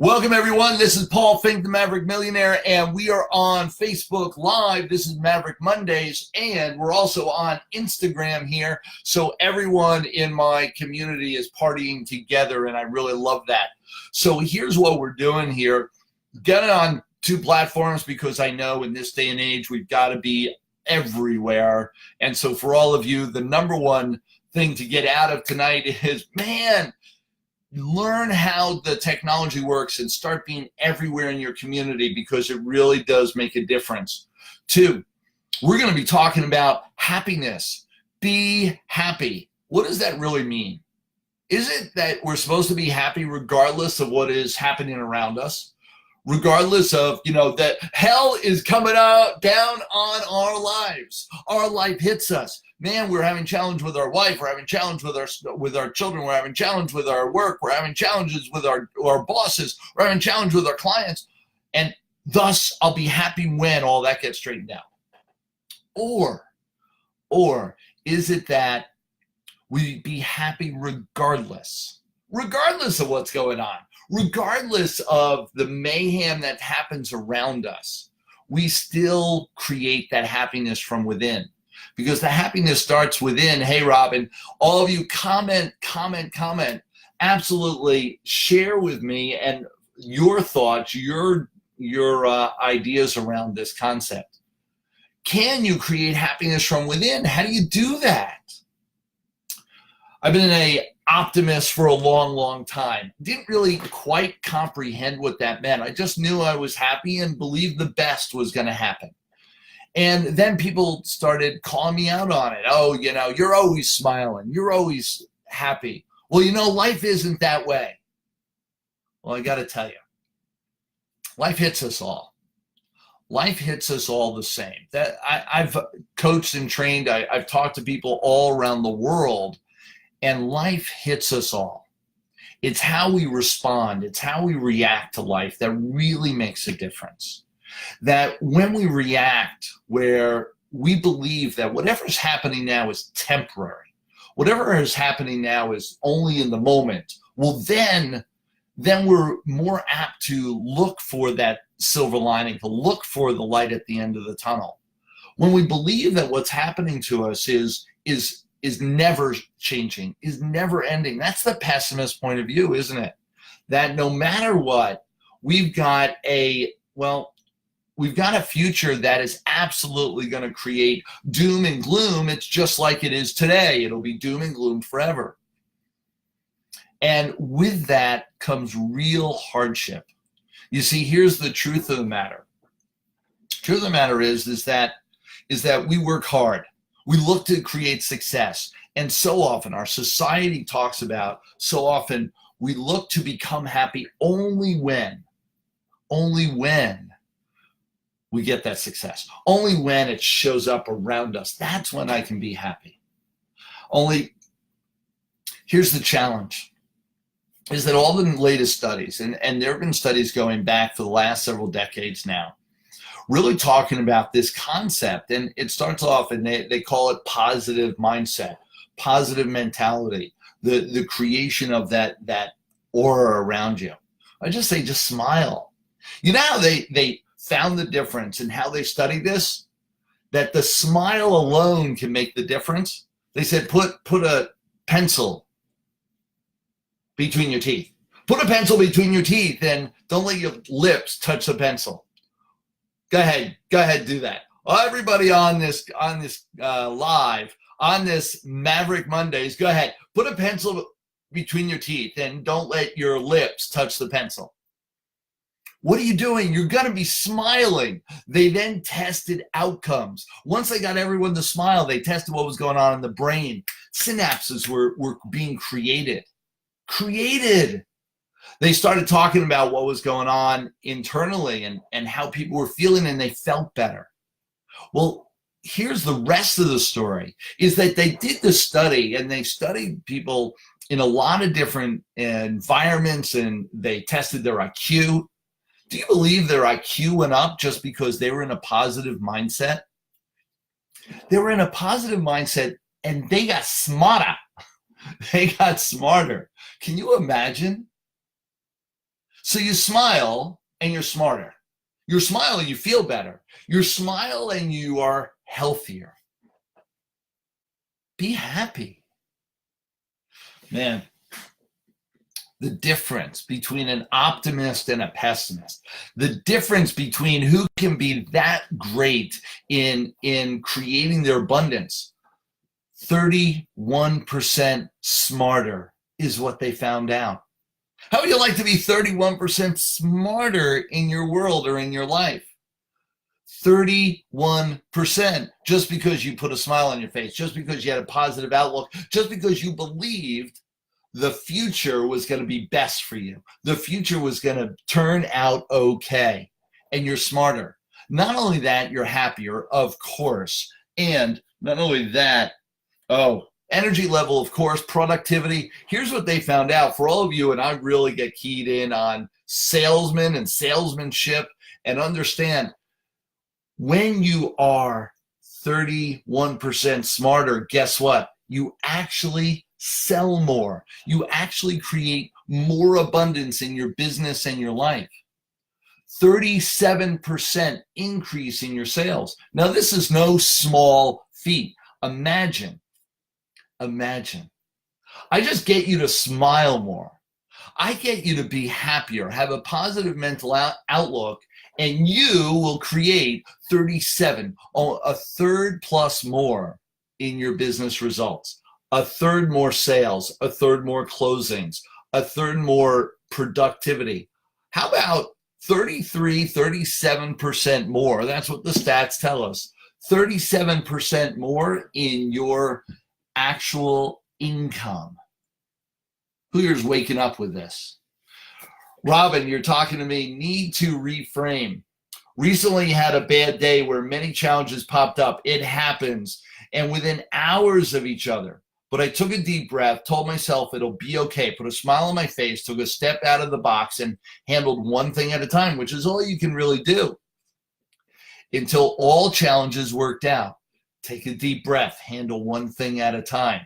Welcome, everyone. This is Paul Finck, the Maverick Millionaire, and we are on Facebook Live. This is Maverick Mondays, and we're also on Instagram here. So everyone in my community is partying together, and I really love that. So here's what we're doing here. Get it on two platforms because I know in this day and age, we've got to be everywhere. And so for all of you, the number one thing to get out of tonight is, man, learn how the technology works and start being everywhere in your community because it really does make a difference. Two, we're going to be talking about happiness. Be happy. What does that really mean? Is it that we're supposed to be happy regardless of what is happening around us? Regardless of, that hell is coming out down on our lives. Our life hits us. Man, we're having challenge with our wife. We're having challenge with our children. We're having challenge with our work. We're having challenges with our bosses. We're having challenge with our clients. And thus, I'll be happy when all that gets straightened out. Or is it that we be happy regardless of what's going on? Regardless of the mayhem that happens around us, we still create that happiness from within. Because the happiness starts within. Hey, Robin, all of you comment. Absolutely share with me and your thoughts, your ideas around this concept. Can you create happiness from within? How do you do that? I've been an optimist for a long time. Didn't really quite comprehend what that meant. I just knew I was happy and believed the best was going to happen. And then people started calling me out on it. Oh, you're always smiling. You're always happy. Well, life isn't that way. Well, I got to tell you, life hits us all. Life hits us all the same. That I've coached and trained. I've talked to people all around the world, and life hits us all. It's how we respond. It's how we react to life that really makes a difference. That when we react where we believe that whatever's happening now is temporary, whatever is happening now is only in the moment, well, then we're more apt to look for that silver lining, to look for the light at the end of the tunnel. When we believe that what's happening to us is never changing, is never ending, that's the pessimist point of view, isn't it? That no matter what, we've got a future that is absolutely going to create doom and gloom. It's just like it is today. It'll be doom and gloom forever. And with that comes real hardship. You see, here's the truth of the matter. Truth of the matter is that we work hard. We look to create success. And so often our society talks about, we look to become happy only when we get that success. Only when it shows up around us. That's when I can be happy. Only, here's the challenge, is that all the latest studies, and there have been studies going back for the last several decades now, really talking about this concept. And it starts off, and they call it positive mindset, positive mentality, the creation of that aura around you. I just say, just smile. How they found the difference in how they studied this, that the smile alone can make the difference. They said, put a pencil between your teeth. Put a pencil between your teeth and don't let your lips touch the pencil. Go ahead, do that. Everybody on this live, on this Maverick Mondays, go ahead. Put a pencil between your teeth and don't let your lips touch the pencil. What are you doing? You're going to be smiling. They then tested outcomes. Once they got everyone to smile, they tested what was going on in the brain. Synapses were being created. They started talking about what was going on internally and how people were feeling, and they felt better. Well, here's the rest of the story, is that they did the study, and they studied people in a lot of different environments, and they tested their IQ. Do you believe their IQ went up just because they were in a positive mindset? They were in a positive mindset and they got smarter. They got smarter. Can you imagine? So you smile and you're smarter. You smile and you feel better. You smile and you are healthier. Be happy. Man, the difference between an optimist and a pessimist, the difference between who can be that great in creating their abundance, 31% smarter is what they found out. How would you like to be 31% smarter in your world or in your life? 31%, just because you put a smile on your face, just because you had a positive outlook, just because you believed the future was going to be best for you. The future was going to turn out okay, and you're smarter. Not only that, you're happier, of course. And not only that, energy level, of course, productivity. Here's what they found out for all of you, and I really get keyed in on salesmen and salesmanship, and understand when you are 31% smarter, guess what? You actually sell more. You actually create more abundance in your business and your life. 37% increase in your sales. Now, this is no small feat. Imagine. I just get you to smile more. I get you to be happier, have a positive mental outlook, and you will create 37, a third plus more in your business results, a third more sales, a third more closings, a third more productivity. How about 37% more? That's what the stats tell us. 37% more in your actual income. Who here's waking up with this? Robin, you're talking to me. Need to reframe. Recently had a bad day where many challenges popped up. It happens. And within hours of each other. But I took a deep breath, told myself it'll be okay, put a smile on my face, took a step out of the box, and handled one thing at a time, which is all you can really do. Until all challenges worked out. Take a deep breath, handle one thing at a time.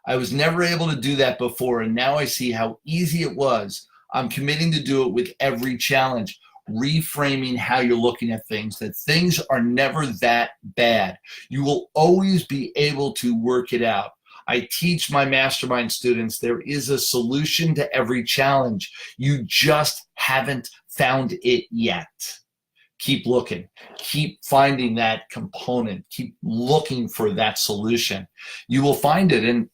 I was never able to do that before, and now I see how easy it was. I'm committing to do it with every challenge, reframing how you're looking at things, that things are never that bad. You will always be able to work it out. I teach my mastermind students there is a solution to every challenge. You just haven't found it yet. Keep looking, keep finding that component, keep looking for that solution. You will find it. And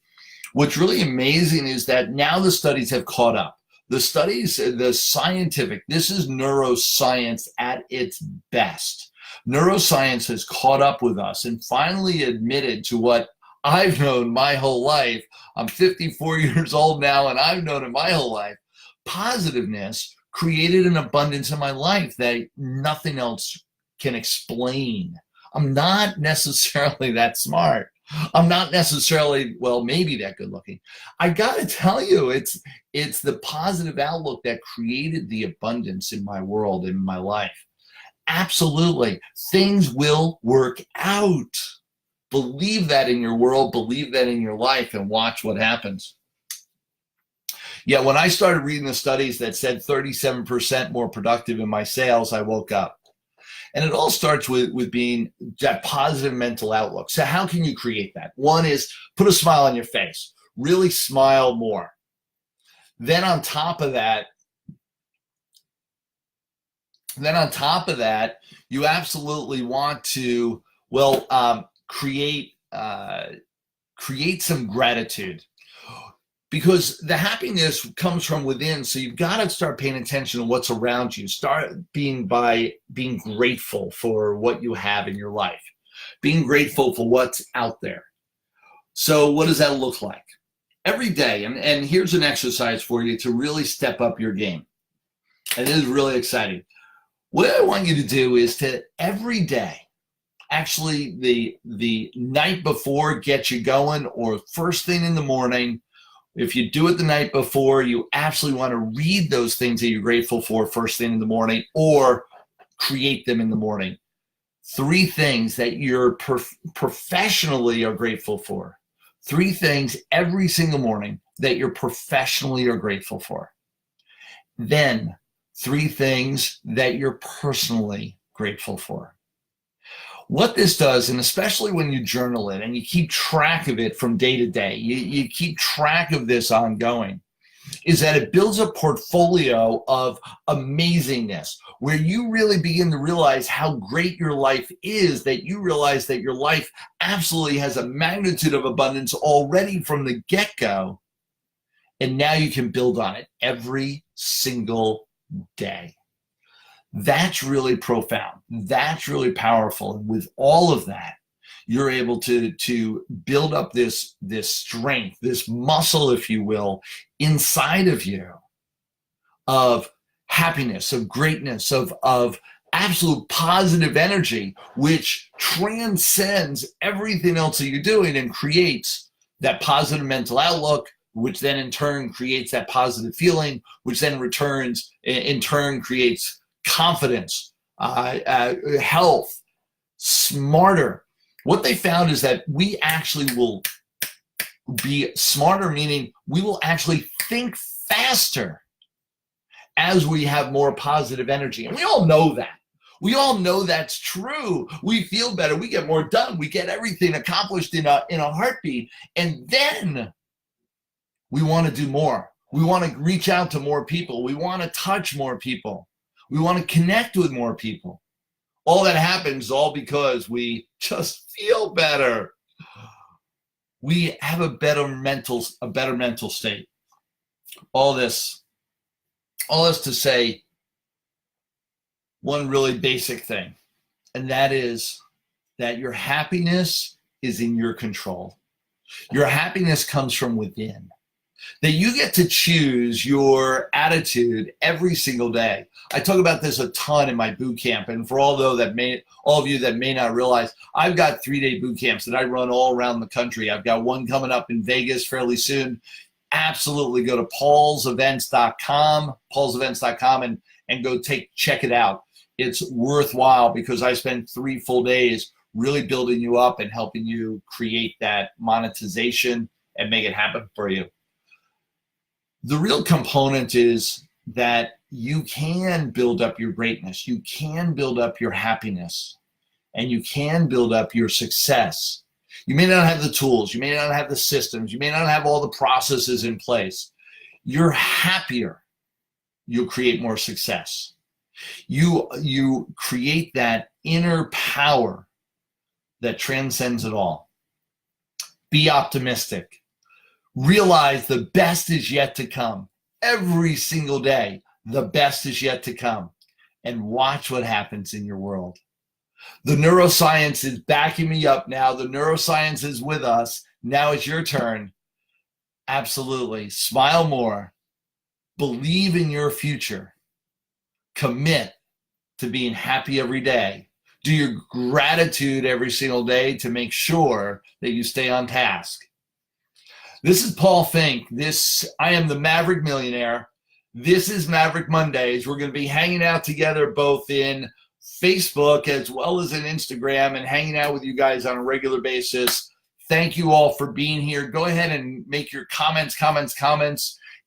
what's really amazing is that now the studies have caught up. The studies, the scientific, this is neuroscience at its best. Neuroscience has caught up with us and finally admitted to what I've known my whole life. I'm 54 years old now, and I've known it my whole life. Positiveness created an abundance in my life that nothing else can explain. I'm not necessarily that smart. I'm not necessarily, well, maybe that good looking. I got to tell you, it's the positive outlook that created the abundance in my world, in my life. Absolutely. Things will work out. Believe that in your world, believe that in your life, and watch what happens. Yeah, when I started reading the studies that said 37% more productive in my sales, I woke up. And it all starts with being that positive mental outlook. So how can you create that? One is put a smile on your face. Really smile more. Then on top of that, you absolutely want to, create some gratitude, because the happiness comes from within. So you've got to start paying attention to what's around you. Start being grateful for what you have in your life, being grateful for what's out there. So what does that look like? Every day, and here's an exercise for you to really step up your game. And it is really exciting. What I want you to do is to every day, actually the night before, get you going, or first thing in the morning. If you do it the night before, you absolutely want to read those things that you're grateful for first thing in the morning, or create them in the morning. 3 things that you're professionally are grateful for. 3 things every single morning that you're professionally are grateful for. Then 3 things that you're personally grateful for. What this does, and especially when you journal it and you keep track of it from day to day, you keep track of this ongoing, is that it builds a portfolio of amazingness where you really begin to realize how great your life is, that you realize that your life absolutely has a magnitude of abundance already from the get-go. And now you can build on it every single day. That's really profound. That's really powerful. And with all of that, you're able to build up this strength, this muscle, if you will, inside of you of happiness, of greatness, of absolute positive energy, which transcends everything else that you're doing and creates that positive mental outlook, which then in turn creates that positive feeling, which then in turn creates confidence, health, smarter. What they found is that we actually will be smarter, meaning we will actually think faster as we have more positive energy. And we all know that. We all know that's true. We feel better. We get more done. We get everything accomplished in a heartbeat. And then we want to do more. We want to reach out to more people. We want to touch more people. We want to connect with more people. All that happens all because we just feel better. We have a better mental state. All this to say one really basic thing, and that is that your happiness is in your control. Your happiness comes from within. That you get to choose your attitude every single day. I talk about this a ton in my boot camp, and for all of you that may not realize, I've got 3-day boot camps that I run all around the country. I've got one coming up in Vegas fairly soon. Absolutely go to paulsevents.com and go check it out. It's worthwhile because I spend 3 full days really building you up and helping you create that monetization and make it happen for you. The real component is that you can build up your greatness, you can build up your happiness, and you can build up your success. You may not have the tools, you may not have the systems, you may not have all the processes in place. You're happier, you'll create more success. You create that inner power that transcends it all. Be optimistic. Realize the best is yet to come. Every single day, the best is yet to come. And watch what happens in your world. The neuroscience is backing me up now. The neuroscience is with us. Now it's your turn. Absolutely. Smile more. Believe in your future. Commit to being happy every day. Do your gratitude every single day to make sure that you stay on task. This is Paul Finck. I am the Maverick Millionaire. This is Maverick Mondays. We're going to be hanging out together both in Facebook as well as in Instagram and hanging out with you guys on a regular basis. Thank you all for being here. Go ahead and make your comments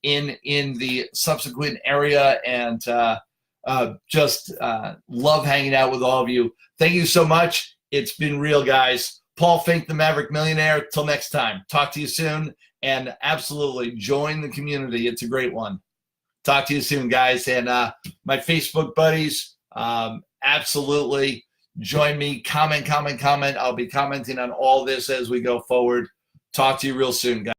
in the subsequent area, and just love hanging out with all of you. Thank you so much. It's been real, guys. Paul Finck, the Maverick Millionaire. Till next time. Talk to you soon, and absolutely join the community. It's a great one. Talk to you soon, guys. And my Facebook buddies, absolutely join me. Comment. I'll be commenting on all this as we go forward. Talk to you real soon, guys.